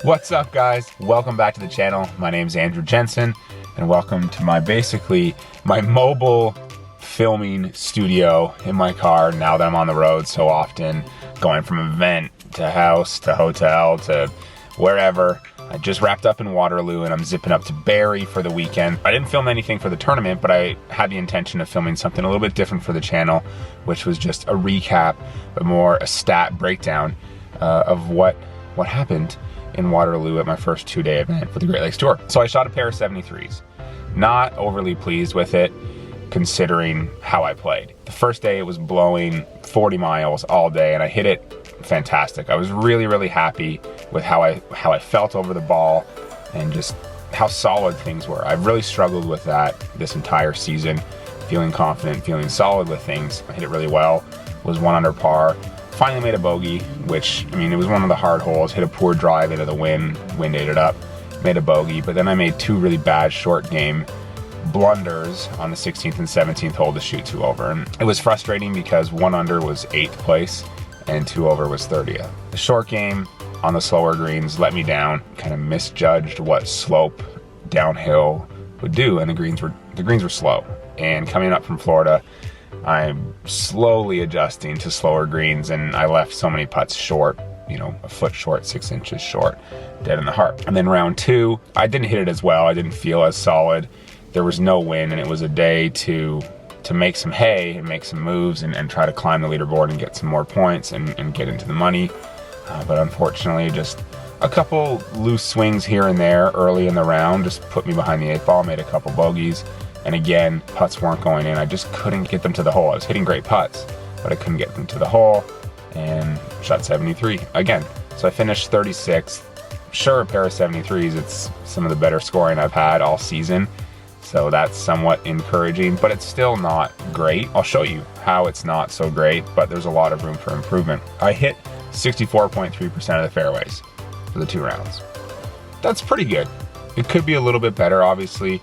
What's up, guys? Welcome back to the channel. My name's Andrew Jensen, and welcome to my mobile filming studio in my car now that I'm on the road so often, going from event to house to hotel to wherever. I just wrapped up in Waterloo and I'm zipping up to Barrie for the weekend. I didn't film anything for the tournament, but I had the intention of filming something a little bit different for the channel, which was just a recap, a stat breakdown of what happened in Waterloo at my first 2-day event for the Great Lakes Tour. So I shot a pair of 73s. Not overly pleased with it, considering how I played. The first day it was blowing 40 miles all day and I hit it fantastic. I was really happy with how I felt over the ball and just how solid things were. I've really struggled with that this entire season, feeling confident, feeling solid with things. I hit it really well, was 1 under par. Finally made a bogey, which, I mean, it was one of the hard holes, hit a poor drive into the wind ate it up, made a bogey, but then I made 2 really bad short game blunders on the 16th and 17th hole to shoot 2 over. And it was frustrating because 1 under was 8th place and 2 over was 30th. The short game on the slower greens let me down, kind of misjudged what slope downhill would do, and the greens were slow. And coming up from Florida, I'm slowly adjusting to slower greens, and I left so many putts short, you know, a foot short, 6 inches short, dead in the heart. And then round 2, I didn't hit it as well. I didn't feel as solid. There was no wind, and it was a day to make some hay and make some moves and try to climb the leaderboard and get some more points and get into the money. But unfortunately, just a couple loose swings here and there early in the round just put me behind the 8 ball, made a couple bogeys. And again, putts weren't going in. I just couldn't get them to the hole. I was hitting great putts, but I couldn't get them to the hole and shot 73 again. So I finished 36th. Sure, a pair of 73s, it's some of the better scoring I've had all season. So that's somewhat encouraging, but it's still not great. I'll show you how it's not so great, but there's a lot of room for improvement. I hit 64.3% of the fairways for the 2 rounds. That's pretty good. It could be a little bit better, obviously.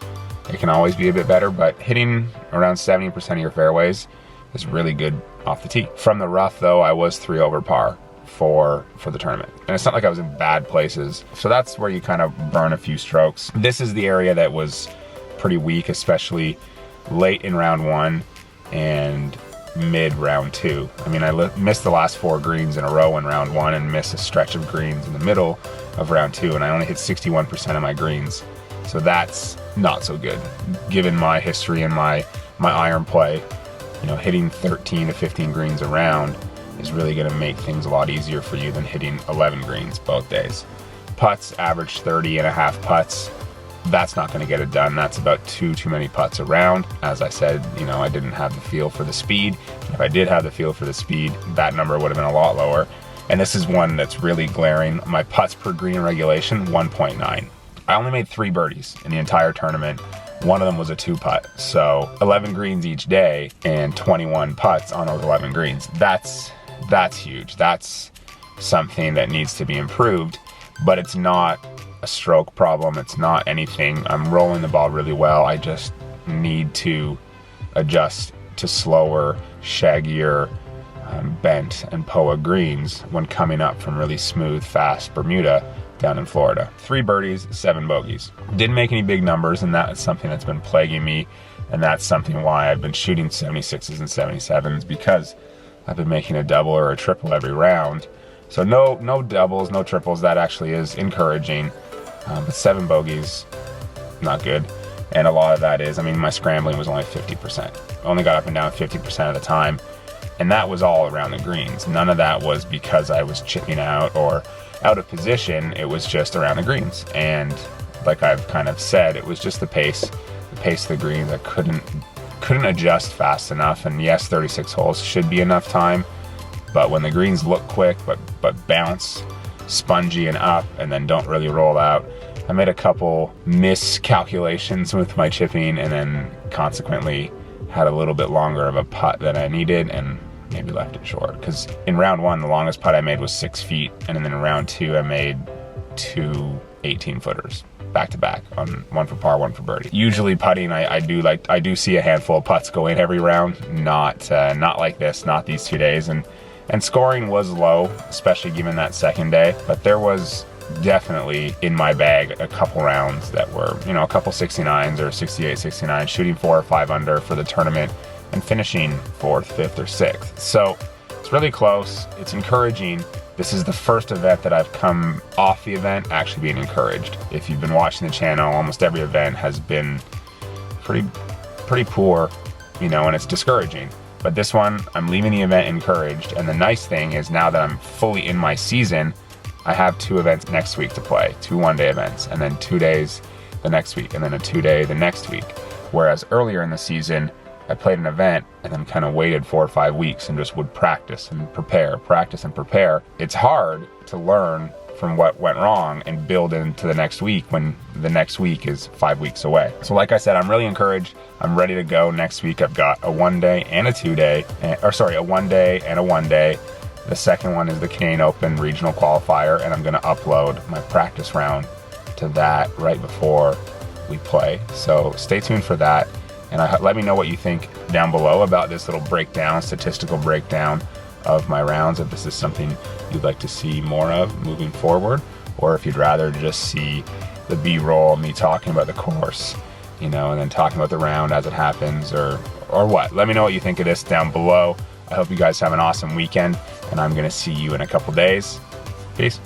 It can always be a bit better, but hitting around 70% of your fairways is really good off the tee. From the rough though, I was 3 over par for the tournament. And it's not like I was in bad places. So that's where you kind of burn a few strokes. This is the area that was pretty weak, especially late in round 1 and mid round 2. I mean, I missed the last 4 greens in a row in round 1 and missed a stretch of greens in the middle of round 2, and I only hit 61% of my greens. So that's not so good, given my history and my iron play. You know, hitting 13 to 15 greens a round is really gonna make things a lot easier for you than hitting 11 greens both days. Putts, average 30.5 putts. That's not gonna get it done. That's about too many putts around. As I said, you know, I didn't have the feel for the speed. If I did have the feel for the speed, that number would have been a lot lower. And this is one that's really glaring. My putts per green regulation, 1.9. I only made 3 birdies in the entire tournament. One of them was a 2-putt. So 11 greens each day and 21 putts on those 11 greens. That's huge. That's something that needs to be improved, but it's not a stroke problem. It's not anything. I'm rolling the ball really well. I just need to adjust to slower, shaggier, bent and POA greens when coming up from really smooth, fast Bermuda down in Florida. 3 birdies, 7 bogeys. Didn't make any big numbers, and that's something that's been plaguing me, and that's something why I've been shooting 76s and 77s, because I've been making a double or a triple every round. So no doubles, no triples. That actually is encouraging, but 7 bogeys, not good. And a lot of that is, I mean, my scrambling was only 50%. Only got up and down 50% of the time, and that was all around the greens. None of that was because I was chipping out or out of position. It was just around the greens. And like I've kind of said, it was just the pace of the greens. I couldn't adjust fast enough. And yes, 36 holes should be enough time, but when the greens look quick but bounce spongy and up and then don't really roll out, I made a couple miscalculations with my chipping, and then consequently had a little bit longer of a putt than I needed and maybe left it short. Because in round 1, the longest putt I made was 6 feet, and then in round 2 I made 2 18-footers back to back, on 1 for par, 1 for birdie. Usually putting, I do see a handful of putts go in every round, not like this, not these 2 days, and scoring was low, especially given that second day. But there was definitely in my bag a couple rounds that were, you know, a couple 69s or 68, 69, shooting 4 or 5 under for the tournament and finishing 4th, 5th, or 6th. So it's really close. It's encouraging. This is the first event that I've come off the event actually being encouraged. If you've been watching the channel, almost every event has been pretty poor, you know, and it's discouraging. But this one, I'm leaving the event encouraged. And the nice thing is now that I'm fully in my season, I have 2 events next week to play, 2 one-day events, and then 2 days the next week, and then a 2-day the next week. Whereas earlier in the season, I played an event and then kind of waited 4 or 5 weeks and just would practice and prepare, practice and prepare. It's hard to learn from what went wrong and build into the next week when the next week is 5 weeks away. So like I said, I'm really encouraged. I'm ready to go next week. I've got a 1-day and a 2-day, or sorry, a 1-day and a 1-day. The second one is the Canadian Open regional qualifier, and I'm gonna upload my practice round to that right before we play. So stay tuned for that. And let me know what you think down below about this little breakdown, statistical breakdown of my rounds, if this is something you'd like to see more of moving forward, or if you'd rather just see the B-roll, me talking about the course, you know, and then talking about the round as it happens, or what. Let me know what you think of this down below. I hope you guys have an awesome weekend, and I'm gonna see you in a couple days. Peace.